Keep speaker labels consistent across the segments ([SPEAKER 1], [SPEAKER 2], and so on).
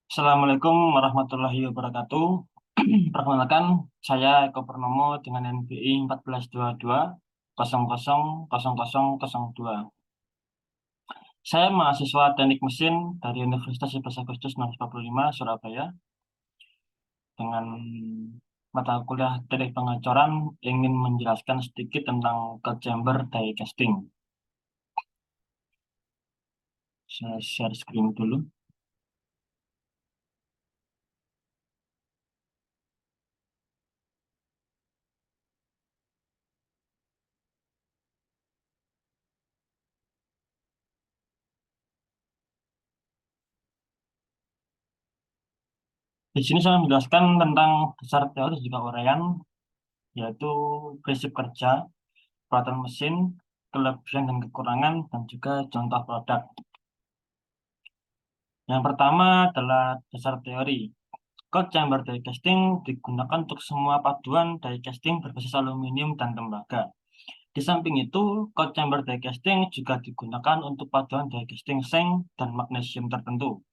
[SPEAKER 1] Assalamualaikum warahmatullahi wabarakatuh. Perkenalkan, saya Eko Purnomo dengan NBI 1422 Saya mahasiswa Teknik Mesin dari Universitas 11 Agustus 1945 Surabaya dengan mata kuliah Teknik Pengecoran ingin menjelaskan sedikit tentang cold chamber die casting. Saya share screen dulu. Di sini saya menjelaskan tentang dasar teori dan juga uraian, yaitu prinsip kerja, peralatan mesin, kelebihan dan kekurangan, dan juga contoh produk. Yang pertama adalah dasar teori. Cold chamber die casting digunakan untuk semua paduan die casting berbasis aluminium dan tembaga. Di samping itu, cold chamber die casting juga digunakan untuk paduan die casting zinc dan magnesium tertentu.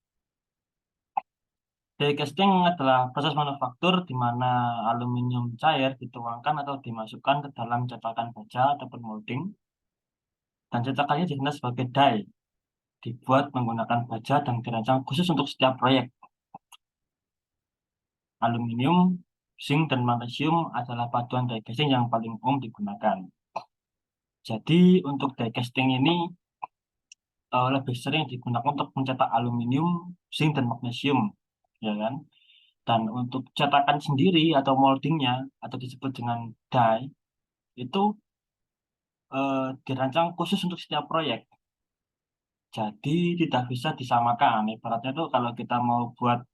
[SPEAKER 1] Die casting adalah proses manufaktur di mana aluminium cair dituangkan atau dimasukkan ke dalam cetakan baja ataupun molding, dan cetakannya dikenal sebagai die. Dibuat menggunakan baja dan dirancang khusus untuk setiap proyek. Aluminium, zinc, dan magnesium adalah paduan die casting yang paling umum digunakan. Jadi untuk die casting ini lebih sering digunakan untuk mencetak aluminium, zinc, dan magnesium, ya kan? Dan untuk cetakan sendiri atau moldingnya atau disebut dengan die itu dirancang khusus untuk setiap proyek. Jadi tidak bisa disamakan. Ibaratnya tuh kalau kita mau buat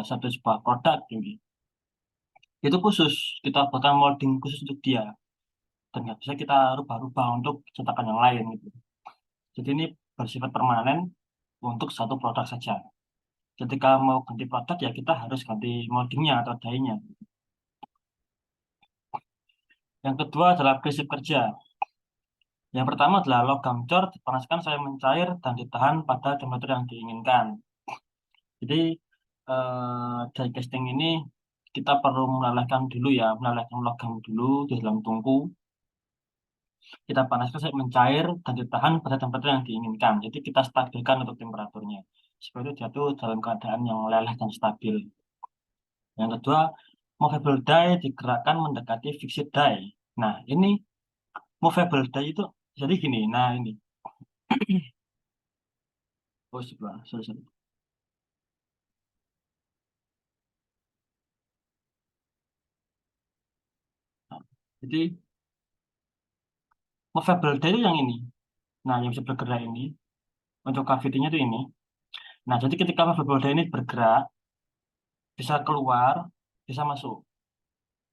[SPEAKER 1] satu sebuah produk ini, itu khusus kita buatkan molding khusus untuk dia dan nggak bisa kita rubah-rubah untuk cetakan yang lain gitu. Jadi ini bersifat permanen untuk satu produk saja. Ketika mau ganti produk ya kita harus ganti moldingnya atau die-nya. Yang kedua adalah prinsip kerja. Yang pertama adalah logam cor dipanaskan sampai mencair dan ditahan pada temperatur yang diinginkan. Jadi die casting ini kita perlu melelehkan dulu ya, melelehkan logam dulu di dalam tungku. Kita panaskan sampai mencair dan ditahan pada temperatur yang diinginkan. Jadi kita stabilkan untuk temperaturnya. Supaya itu jatuh dalam keadaan yang leleh dan stabil. Yang kedua, movable die digerakkan mendekati fixed die. Nah, ini movable die itu jadi gini. Nah, ini. Oh, sebelah. Sorry, sorry. Nah, jadi movable die itu yang ini. Nah, yang bisa bergerak ini. Untuk cavity-nya itu ini. Nah, jadi ketika movable die ini bergerak, bisa keluar, bisa masuk.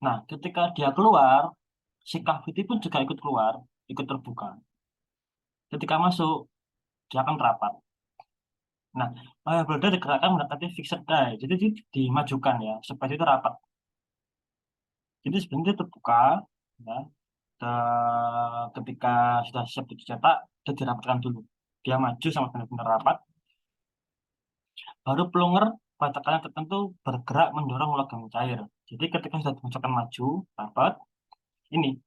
[SPEAKER 1] Nah, ketika dia keluar, si cavity pun juga ikut keluar, ikut terbuka. Ketika masuk, dia akan rapat. Nah, boulder digerakkan mendekati fixed die. Jadi dimajukan ya, supaya itu rapat. Jadi sebenarnya dia terbuka, ya. Ketika sudah siap dicetak, dia dirapatkan dulu. Dia maju sama benar-benar rapat. Baru plunger pada tekanan tertentu bergerak mendorong logam cair. Jadi ketika sudah dimasukkan maju, rapat, ini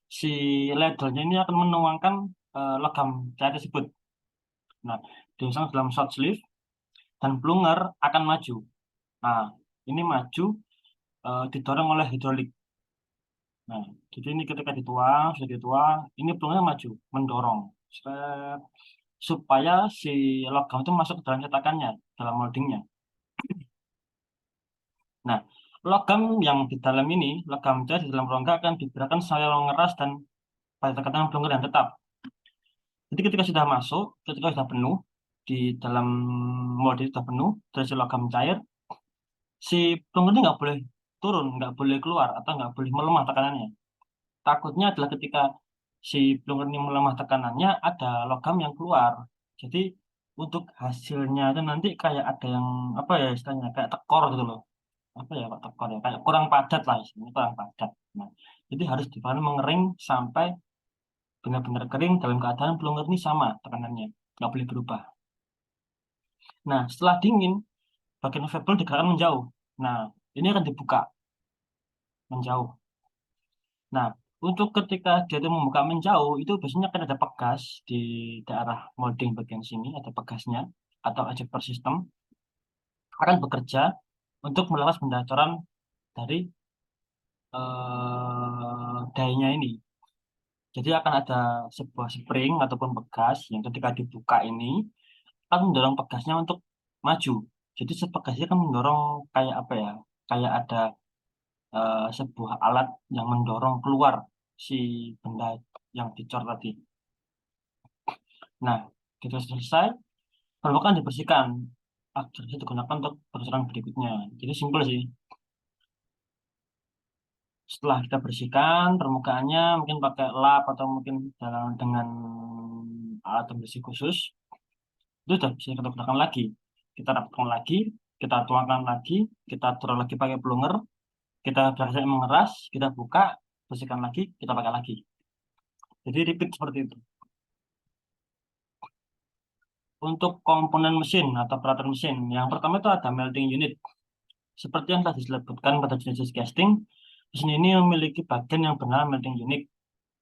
[SPEAKER 1] si ladle-nya ini akan menuangkan logam cair tersebut. Nah, dimasukkan dalam short sleeve dan plunger akan maju. Nah, ini maju didorong oleh hidrolik. Nah, jadi ini ketika dituang, sudah dituang, ini plungnya maju, mendorong. Set, supaya si logam itu masuk ke dalam cetakannya, dalam moldingnya. Nah, logam yang di dalam ini, logam cair di dalam rongga akan digerakkan sampai mengeras dan pada tekanan plunger yang tetap. Jadi ketika sudah masuk, ketika sudah penuh, di dalam molding sudah penuh, dari si logam cair, si plunger ini nggak boleh turun, nggak boleh keluar, atau nggak boleh melemah tekanannya. Takutnya adalah ketika si plunger ini melemah tekanannya, ada logam yang keluar. Jadi untuk hasilnya itu nanti kayak ada yang apa ya istilahnya kayak tekor gitu loh. Apa ya Pak tekor ya? Kayak kurang padat lah istilahnya kurang padat. Nah, jadi harus dipanen mengering sampai benar-benar kering dalam keadaan plunger ini sama tekanannya. nggak boleh berubah. Nah, setelah dingin, bagian variabel digerakkan menjauh. Nah, ini akan dibuka menjauh. Nah, untuk ketika dia itu membuka menjauh, itu biasanya kan ada pegas di daerah molding bagian sini, ada pegasnya, atau ejector system, akan bekerja untuk melepas pendacoran dari dainya ini. Jadi akan ada sebuah spring ataupun pegas yang ketika dibuka ini akan mendorong pegasnya untuk maju. Jadi pegasnya kan mendorong kayak apa ya? Kayak ada sebuah alat yang mendorong keluar si benda yang dicor tadi. Nah, kita selesai, permukaan dibersihkan agar bisa digunakan untuk perusahaan berikutnya. Jadi simpel sih. Setelah kita bersihkan permukaannya, mungkin pakai lap atau mungkin dengan alat pembersih khusus, itu sudah bisa kita gunakan lagi. Kita rapatkan lagi, kita tuangkan lagi, kita taruh lagi pakai plunger, kita biasanya mengeras, kita buka, bersihkan lagi, kita pakai lagi. Jadi repeat seperti itu. Untuk komponen mesin atau peralatan mesin, yang pertama itu ada melting unit. Seperti yang tadi disebutkan pada jenis casting, mesin ini memiliki bagian yang bernama melting unit.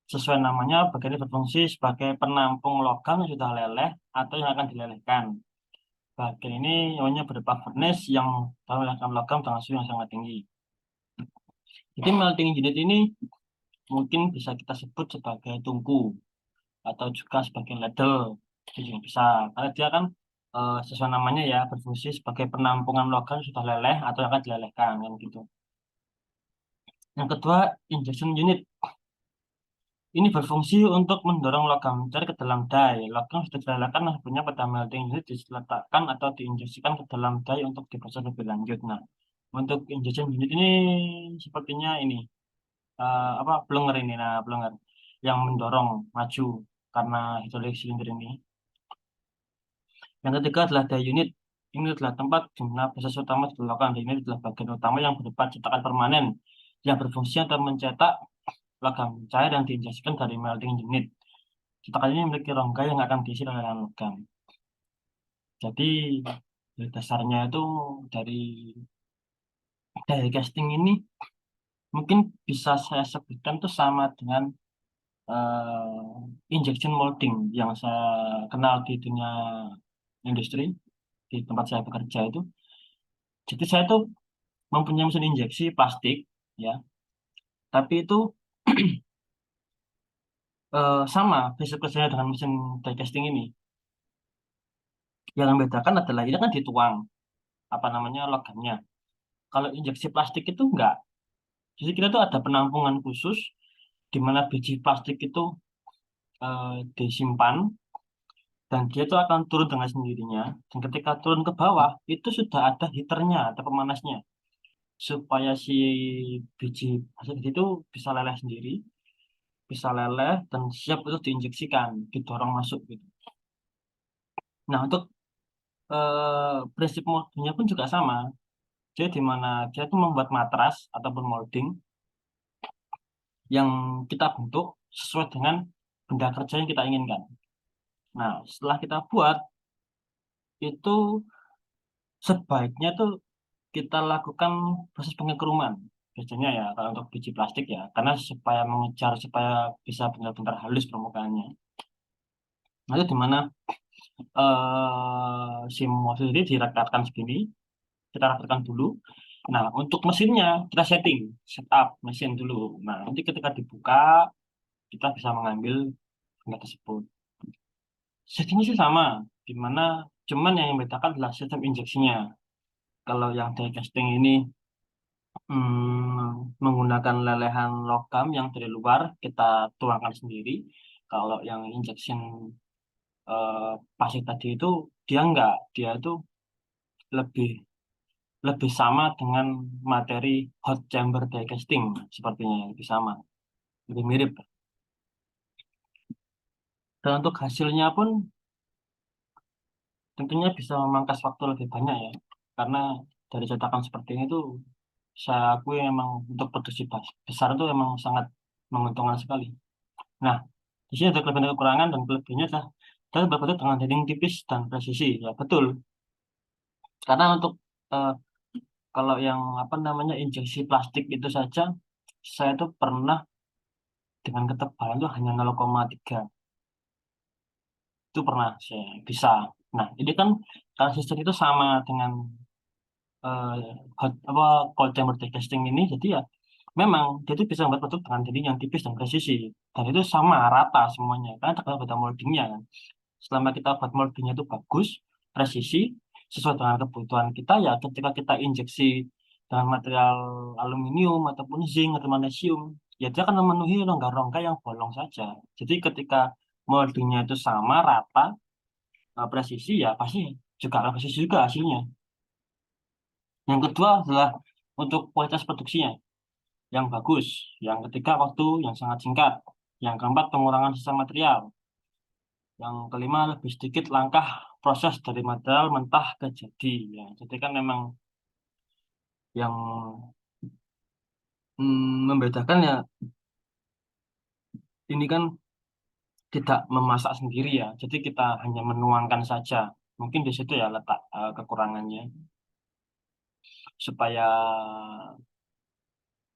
[SPEAKER 1] Sesuai namanya, bagian ini berfungsi sebagai penampung logam yang sudah leleh atau yang akan dilelehkan. Bagian ini namanya berupa furnace yang melelehkan logam dengan suhu yang sangat tinggi. Jadi melting unit ini mungkin bisa kita sebut sebagai tungku atau juga sebagai ladle. Itu juga bisa. Karena dia kan sesuai namanya ya berfungsi sebagai penampungan logam yang sudah leleh atau yang akan dilelehkan kan gitu. Yang kedua, injection unit. Ini berfungsi untuk mendorong logam cair ke dalam die. Logam sudah dilelehkan akhirnya pada melting unit diletakkan atau diinjeksikan ke dalam die untuk diproses lebih lanjut. Nah, untuk injection unit ini sepertinya ini apa plunger ini, nah plunger yang mendorong maju karena hidrolik silinder ini. Yang ketiga adalah die unit. Ini adalah tempat di mana proses utama dilakukan. Ini adalah bagian utama yang berupa cetakan permanen yang berfungsi untuk mencetak logam cair yang diinjeksikan dari melting unit. Cetakan ini memiliki rongga yang akan diisi dengan logam. Jadi dasarnya itu dari die casting ini mungkin bisa saya sebutkan itu sama dengan injection molding yang saya kenal di dunia industri di tempat saya bekerja itu. Jadi saya tuh mempunyai mesin injeksi plastik ya, tapi itu sama basic kerjanya dengan mesin die casting ini. Yang membedakan adalah ini kan dituang apa namanya logamnya. Kalau injeksi plastik itu enggak. Jadi kita tuh ada penampungan khusus di mana biji plastik itu disimpan dan dia itu akan turun dengan sendirinya. Dan ketika turun ke bawah itu sudah ada heaternya atau pemanasnya supaya si biji plastik itu bisa leleh sendiri, bisa leleh dan siap untuk diinjeksikan, didorong masuk gitu. Nah untuk prinsip moldingnya pun juga sama. Jadi di mana dia itu membuat matras ataupun molding yang kita bentuk sesuai dengan benda kerja yang kita inginkan. Nah, setelah kita buat, itu sebaiknya tuh kita lakukan proses pengekruman. Biasanya ya, kalau untuk biji plastik ya, karena supaya mengejar, supaya bisa benar-benar halus permukaannya. Nah, itu di mana si mobil ini direkatkan segini, kita rapatkan dulu. Nah, untuk mesinnya, kita setting, setup mesin dulu. Nah, nanti ketika dibuka, kita bisa mengambil benda tersebut. Settingnya sih sama, di mana cuman yang membedakan adalah sistem injeksinya. Kalau yang die casting ini menggunakan lelehan logam yang dari luar kita tuangkan sendiri. Kalau yang injection pasif tadi itu dia enggak, dia itu lebih lebih sama dengan materi hot chamber die casting sepertinya lebih sama, lebih mirip. Dan untuk hasilnya pun tentunya bisa memangkas waktu lebih banyak ya, karena dari cetakan seperti ini tuh saya akui memang untuk produksi besar itu memang sangat menguntungkan sekali. Nah, di sini ada kelebihan dan kekurangan dan kelebihannya adalah dan berbentuk dengan dinding tipis dan presisi. Ya betul, karena untuk eh, kalau yang apa namanya injeksi plastik itu saja, saya tuh pernah dengan ketebalan tuh hanya 0,3 itu pernah saya bisa. Nah ini kan kalau sistem itu sama dengan eh, apa cold chamber die casting ini, jadi ya memang dia itu bisa membuat produk dengan dinding yang tipis dan presisi, dan itu sama rata semuanya karena tergantung pada moldingnya kan. Selama kita buat moldingnya itu bagus, presisi, sesuai dengan kebutuhan kita, ya ketika kita injeksi dengan material aluminium ataupun zinc atau magnesium, ya dia akan memenuhi rongga-rongga yang bolong saja. Jadi ketika moldingnya itu sama rata, presisi, ya pasti juga akan presisi juga hasilnya. Yang kedua adalah untuk kualitas produksinya yang bagus. Yang ketiga, waktu yang sangat singkat. Yang keempat, pengurangan sisa material. Yang kelima, lebih sedikit langkah proses dari material mentah ke jadi. Ya, jadi kan memang yang membedakan ya ini kan tidak memasak sendiri ya. Jadi kita hanya menuangkan saja. Mungkin di situ ya letak kekurangannya. Supaya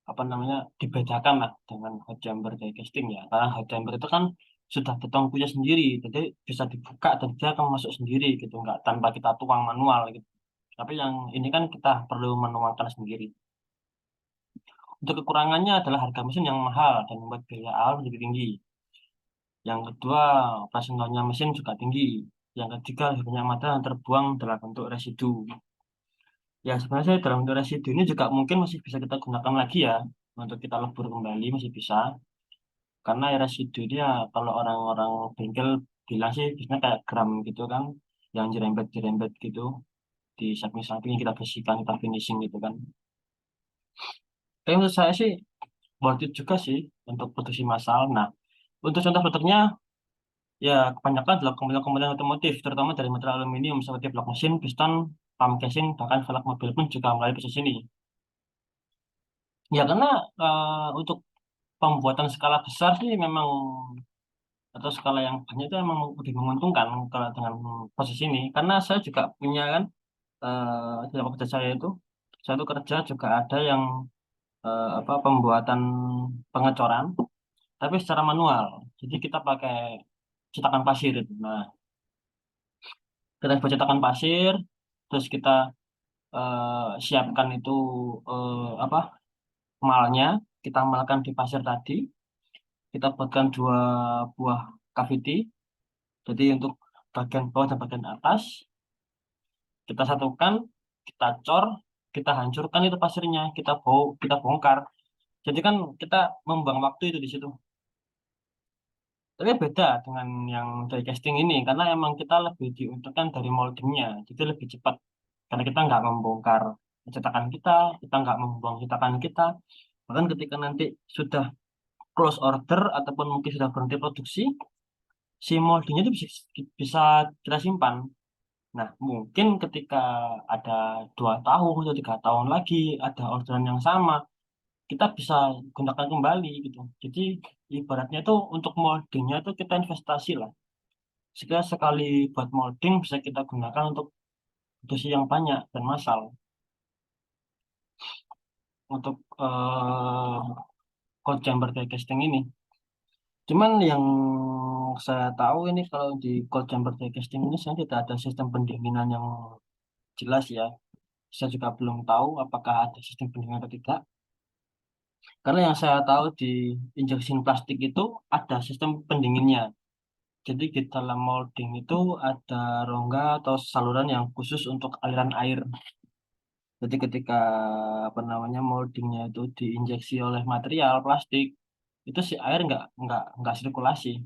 [SPEAKER 1] apa namanya dibedakan lah dengan hot chamber die casting ya, karena hot chamber itu kan sudah beton punya sendiri, jadi bisa dibuka dan dia akan masuk sendiri gitu, nggak tanpa kita tuang manual gitu. Tapi yang ini kan kita perlu menuangkan sendiri. Untuk kekurangannya adalah harga mesin yang mahal dan membuat biaya awal menjadi tinggi. Yang kedua, operasionalnya mesin juga tinggi. Yang ketiga, lebih banyak material yang terbuang dalam bentuk residu. Ya sebenarnya dalam bentuk residu ini juga mungkin masih bisa kita gunakan lagi ya, untuk kita lebur kembali masih bisa. Karena ya residu dia kalau orang-orang bengkel bilang sih biasanya kayak gram gitu kan, yang jerembet-jerembet gitu di samping-samping yang kita bersihkan, kita finishing gitu kan. Tapi menurut saya sih worth it juga sih untuk produksi massal. Nah, untuk contoh produknya ya kebanyakan adalah komponen-komponen otomotif, terutama dari material aluminium seperti blok mesin, piston, pump casing, bahkan velg mobil pun juga melalui proses ini. Ya karena untuk pembuatan skala besar sih memang, atau skala yang banyak itu memang lebih menguntungkan kalau dengan posisi ini, karena saya juga punya kan di tempat kerja saya itu kerja juga ada yang apa pembuatan pengecoran tapi secara manual, jadi kita pakai cetakan pasir itu. Nah kita buat cetakan pasir, terus kita siapkan itu apa malnya, kita malkan di pasir tadi, kita buatkan dua buah cavity, jadi untuk bagian bawah dan bagian atas kita satukan, kita cor, kita hancurkan itu pasirnya, kita bongkar. Jadi kan kita membuang waktu itu di situ. Tapi beda dengan yang die casting ini, karena emang kita lebih diuntungkan dari moldingnya, jadi lebih cepat. Karena kita nggak membongkar cetakan kita nggak membuang cetakan kita. Bahkan ketika nanti sudah close order ataupun mungkin sudah berhenti produksi, si moldingnya itu bisa kita simpan. Nah, mungkin ketika ada 2 tahun atau 3 tahun lagi ada orderan yang sama, kita bisa gunakan kembali gitu. Jadi ibaratnya itu untuk moldingnya itu kita investasi lah. Sekali buat molding bisa kita gunakan untuk produksi yang banyak dan massal. Untuk cold chamber die casting ini. Cuman yang saya tahu ini kalau di cold chamber die casting ini saya tidak ada sistem pendinginan yang jelas ya. Saya juga belum tahu apakah ada sistem pendinginan atau tidak. Karena yang saya tahu di injection plastik itu ada sistem pendinginnya. Jadi di dalam molding itu ada rongga atau saluran yang khusus untuk aliran air. Jadi ketika apa namanya moldingnya itu diinjeksi oleh material plastik, itu si air nggak sirkulasi,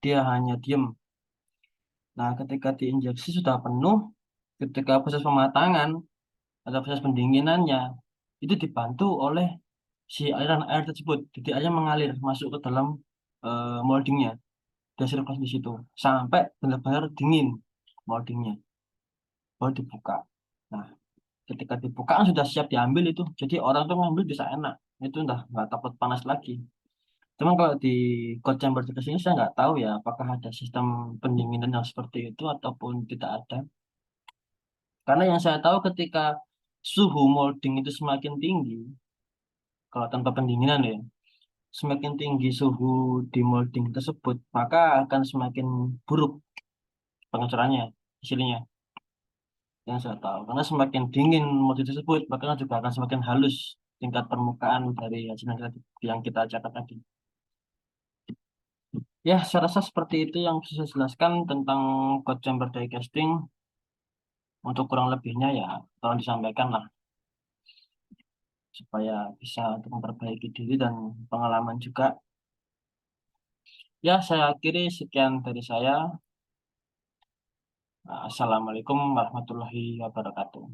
[SPEAKER 1] dia hanya diem. Nah, ketika diinjeksi sudah penuh, ketika proses pematangan atau proses pendinginannya itu dibantu oleh si aliran air tersebut. Jadi airnya mengalir masuk ke dalam moldingnya, dia sirkulasi di situ sampai benar-benar dingin moldingnya, baru dibuka. Nah, ketika dibuka kan sudah siap diambil itu, jadi orang tuh ngambil bisa enak, itu udah nggak takut panas lagi. Cuman kalau di cold chamber di sini saya nggak tahu ya apakah ada sistem pendinginan yang seperti itu ataupun tidak ada. Karena yang saya tahu ketika suhu molding itu semakin tinggi, kalau tanpa pendinginan ya, semakin tinggi suhu di molding tersebut, maka akan semakin buruk pengecorannya, hasilnya. Yang saya tahu, karena semakin dingin molding tersebut, maka juga akan semakin halus tingkat permukaan dari hasil yang kita catat tadi. Ya, saya rasa seperti itu yang bisa saya jelaskan tentang cold chamber die casting. Untuk kurang lebihnya ya, tolong disampaikan lah supaya bisa untuk memperbaiki diri dan pengalaman juga. Ya, saya akhiri sekian dari saya. Assalamualaikum warahmatullahi wabarakatuh.